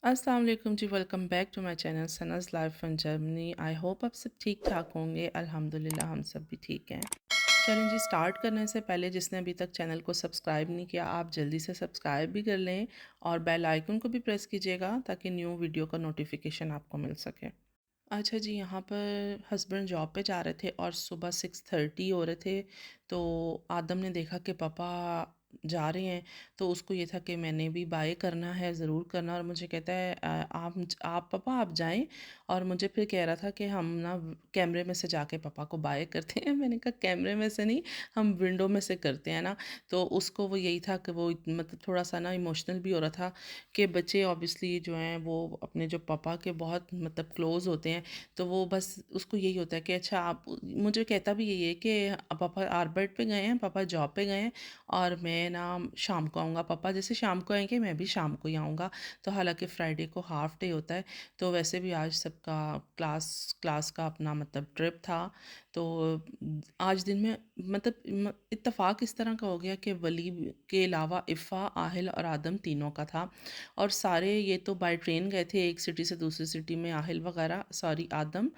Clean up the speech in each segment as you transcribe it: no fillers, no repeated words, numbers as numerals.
अस्सलाम वालेकुम ji, welcome back to my channel Sana's life from Germany. I hope आप सब ठीक ठाक होंगे। अल्हम्दुलिल्लाह हम सब भी ठीक हैं। चलें जी, स्टार्ट करने से पहले जिसने अभी तक चैनल को सब्सक्राइब नहीं किया, आप जल्दी से सब्सक्राइब भी कर लें और बेल आइकन को भी प्रेस कीजिएगा ताकि न्यू वीडियो का नोटिफिकेशन आपको मिल सके। अच्छा जी, यहाँ पर हस्बैंड जॉब पे जा रहे थे और सुबह 6:30 हो रहे थे, तो आदम ने देखा कि पापा जा रहे हैं, तो उसको ये था कि मैंने भी बाय करना है, ज़रूर करना। और मुझे कहता है आप पापा आप जाएं। और मुझे फिर कह रहा था कि हम ना कैमरे में से जाके पापा को बाय करते हैं। मैंने कहा कैमरे में से नहीं, हम विंडो में से करते हैं ना। तो उसको वो यही था कि वो मतलब थोड़ा सा ना इमोशनल भी हो रहा था कि बच्चे ऑब्वियसली जो हैं वो अपने जो पापा के बहुत मतलब क्लोज़ होते हैं। तो वो बस उसको यही होता है कि अच्छा आप, मुझे कहता भी यही है कि पापा आर्बर्ट पे गए हैं, पापा जॉब पे गए हैं और मैं ना शाम को आऊँगा। पापा जैसे शाम को आएंगे मैं भी शाम को ही आऊँगा। तो हालांकि फ्राइडे को हाफ़ डे होता है, तो वैसे भी आज सबका क्लास क्लास का अपना मतलब ट्रिप था। तो आज दिन में मतलब इत्तेफाक इस तरह का हो गया कि वली के अलावा इफ़ा, आहिल और आदम तीनों का था। और सारे ये तो बाय ट्रेन गए थे एक सिटी से दूसरी सिटी में, आहिल वगैरह सॉरी आदम।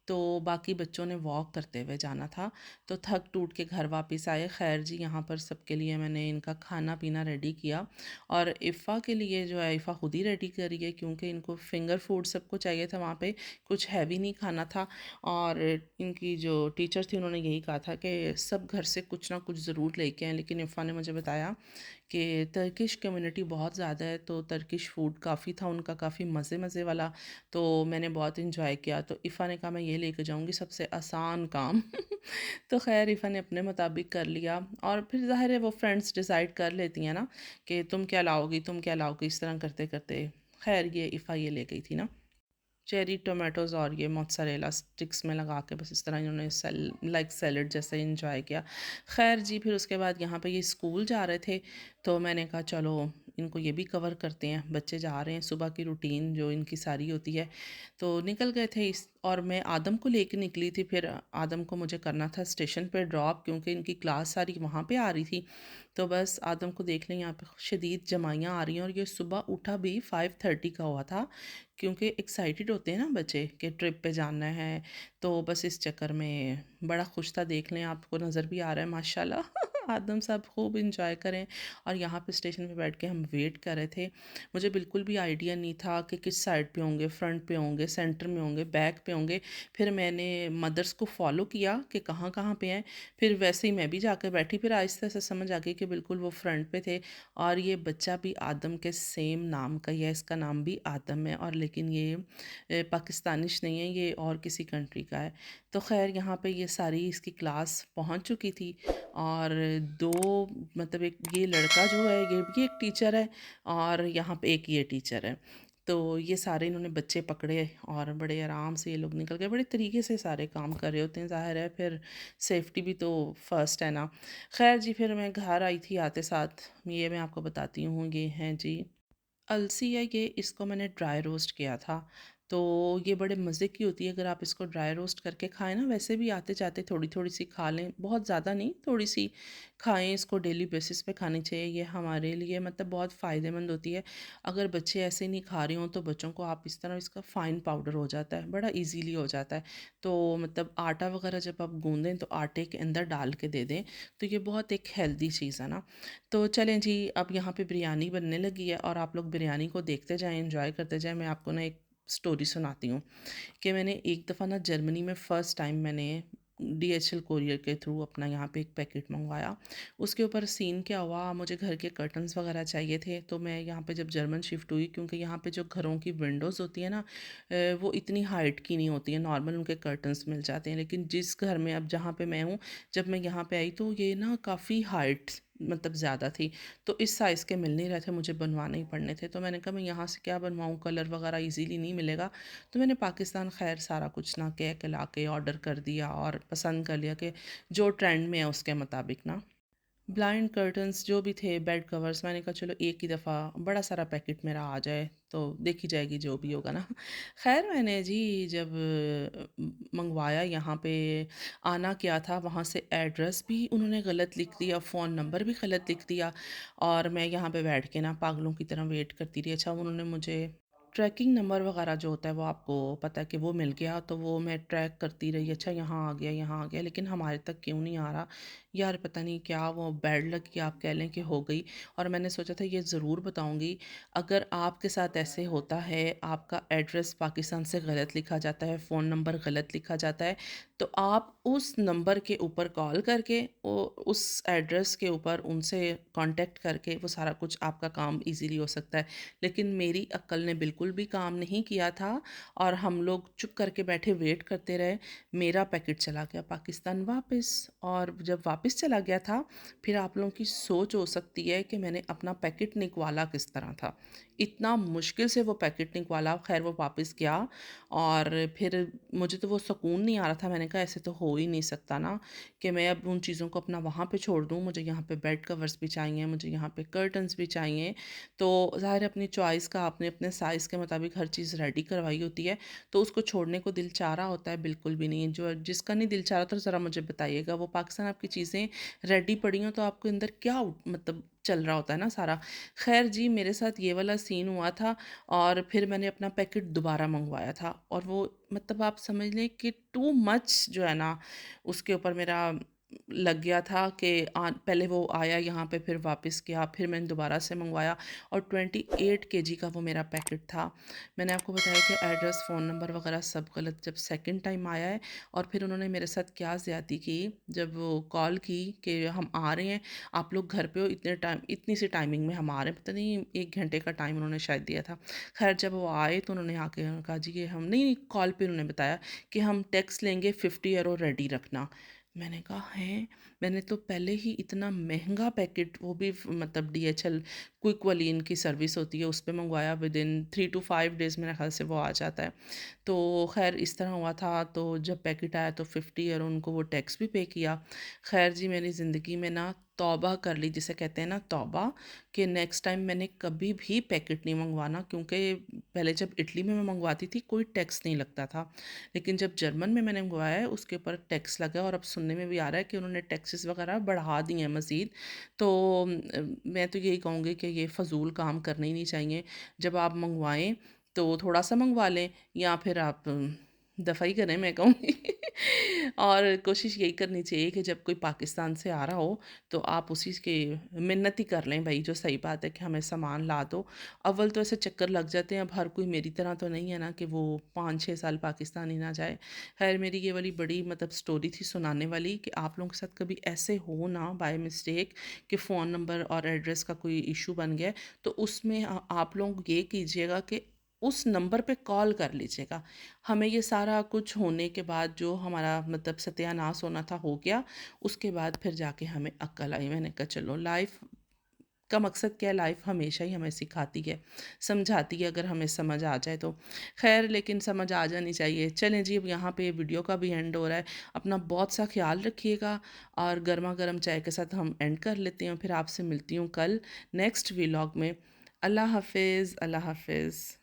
तो बाकी बच्चों ने वॉक करते हुए जाना था। तो थक टूट के घर वापस आए। खैर जी, यहाँ पर सबके लिए मैंने इनका खाना पीना रेडी किया। और इफ़ा के लिए जो है इफ़ा खुद ही रेडी करी है क्योंकि इनको फिंगर फूड सबको चाहिए था वहाँ पे, कुछ हैवी नहीं खाना था। और इनकी जो टीचर थी उन्होंने यही कहा था कि सब घर से कुछ ना कुछ ज़रूर लेके आएँ। लेकिन इफ़ा ने मुझे बताया कि तर्किश कम्युनिटी बहुत ज़्यादा है, तो तर्किश फूड काफ़ी था उनका, काफ़ी मज़े मज़े वाला। तो मैंने बहुत इंजॉय किया। तो इफ़ा ने कहा मैं ये लेके जाऊँगी, सबसे आसान काम। तो खैर इफ़ा ने अपने मुताबिक कर लिया। और फिर ज़ाहिर है वो फ्रेंड्स डिसाइड कर लेती हैं ना कि तुम क्या लाओगी, तुम क्या लाओगी, इस तरह करते करते खैर ये इफ़ा ये ले गई थी ना चेरी टोमेटोज़ और ये मोज़रेला स्टिक्स में लगा के बस इस तरह इन्होंने लाइक सैलड जैसे इंजॉय किया। खैर जी, फिर उसके बाद यहाँ पे ये स्कूल जा रहे थे, तो मैंने कहा चलो इनको ये भी कवर करते हैं। बच्चे जा रहे हैं, सुबह की रूटीन जो इनकी सारी होती है। तो निकल गए थे इस और मैं आदम को लेके निकली थी। फिर आदम को मुझे करना था स्टेशन पे ड्रॉप क्योंकि इनकी क्लास सारी वहाँ पे आ रही थी। तो बस आदम को देख लें, यहाँ पे शदीद जमाइयाँ आ रही हैं। और ये सुबह उठा भी 5:30 का हुआ था क्योंकि एक्साइटेड होते हैं ना बच्चे कि ट्रिप पे जाना है। तो बस इस चक्कर में बड़ा खुश था। देख लें, आपको नज़र भी आ रहा है माशाल्लाह। आदम साहब खूब इंजॉय करें। और यहाँ पे स्टेशन पे बैठ के हम वेट कर रहे थे। मुझे बिल्कुल भी आइडिया नहीं था कि किस साइड पे होंगे, फ्रंट पे होंगे, सेंटर में होंगे, बैक पे होंगे। फिर मैंने मदर्स को फॉलो किया कि कहाँ कहाँ पे हैं। फिर वैसे ही मैं भी जाकर बैठी। फिर आहिस्ता से समझ आ गई कि बिल्कुल वो फ्रंट पे थे। और ये बच्चा भी आदम के सेम नाम का ही है, इसका नाम भी आदम है। और लेकिन ये पाकिस्तानिश नहीं है, ये और किसी कंट्री का है। तो खैर यहाँ पे ये सारी इसकी क्लास पहुँच चुकी थी। और दो मतलब एक ये लड़का जो है ये भी एक टीचर है और यहाँ पे एक ये टीचर है। तो ये सारे इन्होंने बच्चे पकड़े और बड़े आराम से ये लोग निकल गए। बड़े तरीके से सारे काम कर रहे होते हैं, ज़ाहिर है फिर सेफ्टी भी तो फर्स्ट है ना। खैर जी, फिर मैं घर आई थी आते साथ, ये मैं आपको बताती हूँ। ये हैं जी अलसी है, ये इसको मैंने ड्राई रोस्ट किया था। तो ये बड़े मज़े की होती है अगर आप इसको ड्राई रोस्ट करके खाएं ना। वैसे भी आते जाते थोड़ी थोड़ी सी खा लें, बहुत ज़्यादा नहीं, थोड़ी सी खाएं। इसको डेली बेसिस पे खानी चाहिए, ये हमारे लिए मतलब बहुत फ़ायदेमंद होती है। अगर बच्चे ऐसे नहीं खा रहे हों तो बच्चों को आप इस तरह, इसका फ़ाइन पाउडर हो जाता है, बड़ा ईजीली हो जाता है। तो मतलब आटा वगैरह जब आप गूँदें तो आटे के अंदर डाल के दे दें, तो ये बहुत एक हेल्दी चीज़ है ना। तो चलें जी, अब यहाँ पे बिरयानी बनने लगी है और आप लोग बिरयानी को देखते जाएं, एंजॉय करते जाएं। मैं आपको ना एक स्टोरी सुनाती हूँ कि मैंने एक दफ़ा ना जर्मनी में फ़र्स्ट टाइम मैंने DHL कोरियर के थ्रू अपना यहाँ पे एक पैकेट मंगवाया। उसके ऊपर सीन क्या हुआ, मुझे घर के कर्टन्स वगैरह चाहिए थे। तो मैं यहाँ पे जब जर्मन शिफ्ट हुई, क्योंकि यहाँ पे जो घरों की विंडोज़ होती है ना वो इतनी हाइट की नहीं होती है, नॉर्मल उनके कर्टन्स मिल जाते हैं। लेकिन जिस घर में अब जहाँ पे मैं हूँ, जब मैं यहाँ पे आई तो ये ना काफ़ी हाइट मतलब ज़्यादा थी। तो इस साइज़ के मिल नहीं रहे थे, मुझे बनवाने ही पड़ने थे। तो मैंने कहा मैं यहाँ से क्या बनवाऊँ, कलर वगैरह इजीली नहीं मिलेगा। तो मैंने पाकिस्तान खैर सारा कुछ ना कह के ला के ऑर्डर कर दिया और पसंद कर लिया कि जो ट्रेंड में है उसके मुताबिक ना। ब्लाइंड कर्टन्स जो भी थे, बेड कवर्स, मैंने कहा चलो एक ही दफ़ा बड़ा सारा पैकेट मेरा आ जाए तो देखी जाएगी जो भी होगा ना। खैर मैंने जी जब मंगवाया, यहाँ पे आना क्या था, वहाँ से एड्रेस भी उन्होंने गलत लिख दिया, फ़ोन नंबर भी गलत लिख दिया। और मैं यहाँ पे बैठ के ना पागलों की तरह वेट करती रही। अच्छा, उन्होंने मुझे ट्रैकिंग नंबर वगैरह जो होता है वो आपको पता है कि वो मिल गया, तो वो मैं ट्रैक करती रही, अच्छा यहाँ आ गया, लेकिन हमारे तक क्यों नहीं आ रहा यार, पता नहीं क्या वो बैड लक की आप कह लें कि हो गई। और मैंने सोचा था ये ज़रूर बताऊंगी, अगर आपके साथ ऐसे होता है, आपका एड्रेस पाकिस्तान से गलत लिखा जाता है, फ़ोन नंबर गलत लिखा जाता है, तो आप उस नंबर के ऊपर कॉल करके उस एड्रेस के ऊपर उनसे कांटेक्ट करके वो सारा कुछ आपका काम इजीली हो सकता है। लेकिन मेरी अक्ल ने बिल्कुल भी काम नहीं किया था और हम लोग चुप करके बैठे वेट करते रहे। मेरा पैकेट चला गया पाकिस्तान वापस, और जब वापस चला गया था, फिर आप लोगों की सोच हो सकती है कि मैंने अपना पैकेट निकवाला किस तरह था। इतना मुश्किल से वो पैकेट निकवाला, खैर वो वापस गया। और फिर मुझे तो वो सुकून नहीं आ रहा था, मैंने कहा ऐसे तो हो ही नहीं सकता ना कि मैं अब उन चीज़ों को अपना वहाँ पे छोड़ दूँ, मुझे यहाँ पे बेड कवर्स भी चाहिए, मुझे यहाँ पे कर्टन्स भी चाहिए। तो ज़ाहिर है अपनी चॉइस का आपने अपने साइज़ के मुताबिक हर चीज़ रेडी करवाई होती है, तो उसको छोड़ने को दिल चाह रहा होता है, बिल्कुल भी नहीं। जो जिसका नहीं दिल चाह रहा, तो ज़रा मुझे बताइएगा, वो पाकिस्तान आपकी चीज़ें रेडी पड़ी हों तो आपके अंदर क्या मतलब चल रहा होता है ना सारा। खैर जी, मेरे साथ ये वाला सीन हुआ था, और फिर मैंने अपना पैकेट दोबारा मंगवाया था, और वो मतलब आप समझ लें कि टू मच जो है ना उसके ऊपर मेरा लग गया था कि पहले वो आया यहाँ पे, फिर वापस गया, फिर मैंने दोबारा से मंगवाया, और 28 kg का वो मेरा पैकेट था। मैंने आपको बताया कि एड्रेस, फ़ोन नंबर वगैरह सब गलत। जब सेकंड टाइम आया है, और फिर उन्होंने मेरे साथ क्या ज़्यादती की, जब वो कॉल की कि हम आ रहे हैं, आप लोग घर पे हो, इतनी सी टाइमिंग में हम आ रहे हैं, पता नहीं 1 घंटे का टाइम उन्होंने शायद दिया था। खैर जब वो आए तो उन्होंने आके उन्होंने कहा जी कि हम नहीं, कॉल पे उन्होंने बताया कि हम टैक्स लेंगे, 50 € रेडी रखना। मैंने कहा हैं, मैंने तो पहले ही इतना महंगा पैकेट, वो भी मतलब DHL क्विक वाली इनकी सर्विस होती है, उस पे मंगवाया, विद इन 3 to 5 डेज़ मेरे ख्याल से वो आ जाता है। तो खैर इस तरह हुआ था, तो जब पैकेट आया तो 50 और उनको वो टैक्स भी पे किया। खैर जी, मेरी ज़िंदगी में ना तौबा कर ली, जिसे कहते हैं ना तौबा, कि नेक्स्ट टाइम मैंने कभी भी पैकेट नहीं मंगवाना, क्योंकि पहले जब इटली में मैं मंगवाती थी कोई टैक्स नहीं लगता था, लेकिन जब जर्मन में मैंने मंगवाया है उसके ऊपर टैक्स लगा, और अब सुनने में भी आ रहा है कि उन्होंने टैक्सेस वगैरह बढ़ा दिए हैं मज़ीद। तो मैं तो यही कहूँगी कि ये फ़जूल काम करने ही नहीं चाहिए। जब आप मंगवाएं तो थोड़ा सा मंगवा लें, या फिर आप दफ़ा ही करें, मैं कहूँगी। और कोशिश यही करनी चाहिए कि जब कोई पाकिस्तान से आ रहा हो, तो आप उसी की मिन्नत ही कर लें भाई, जो सही बात है कि हमें सामान ला दो। अव्वल तो ऐसे चक्कर लग जाते हैं, अब हर कोई मेरी तरह तो नहीं है ना कि वो 5-6 साल पाकिस्तान ही ना जाए। खैर मेरी ये वाली बड़ी मतलब स्टोरी थी सुनाने वाली, कि आप लोगों के साथ कभी ऐसे हो ना बाय मिस्टेक कि फ़ोन नंबर और एड्रेस का कोई इशू बन गया है, तो उसमें आप लोग ये कीजिएगा कि उस नंबर पे कॉल कर लीजिएगा। हमें ये सारा कुछ होने के बाद, जो हमारा मतलब सत्यानाश होना था हो गया, उसके बाद फिर जाके हमें अक्ल आई। मैंने कहा चलो, लाइफ का मकसद क्या है, लाइफ हमेशा ही हमें सिखाती है, समझाती है, अगर हमें समझ आ जाए तो। खैर लेकिन समझ आ जानी चाहिए। चलें जी, अब यहाँ पे वीडियो का भी एंड हो रहा है। अपना बहुत सा ख्याल रखिएगा, और गर्मा गर्म चाय के साथ हम एंड कर लेते हैं। फिर आपसे मिलती हूँ कल नेक्स्ट व्लॉग में। अल्लाह हाफिज़, अल्लाह हाफिज़।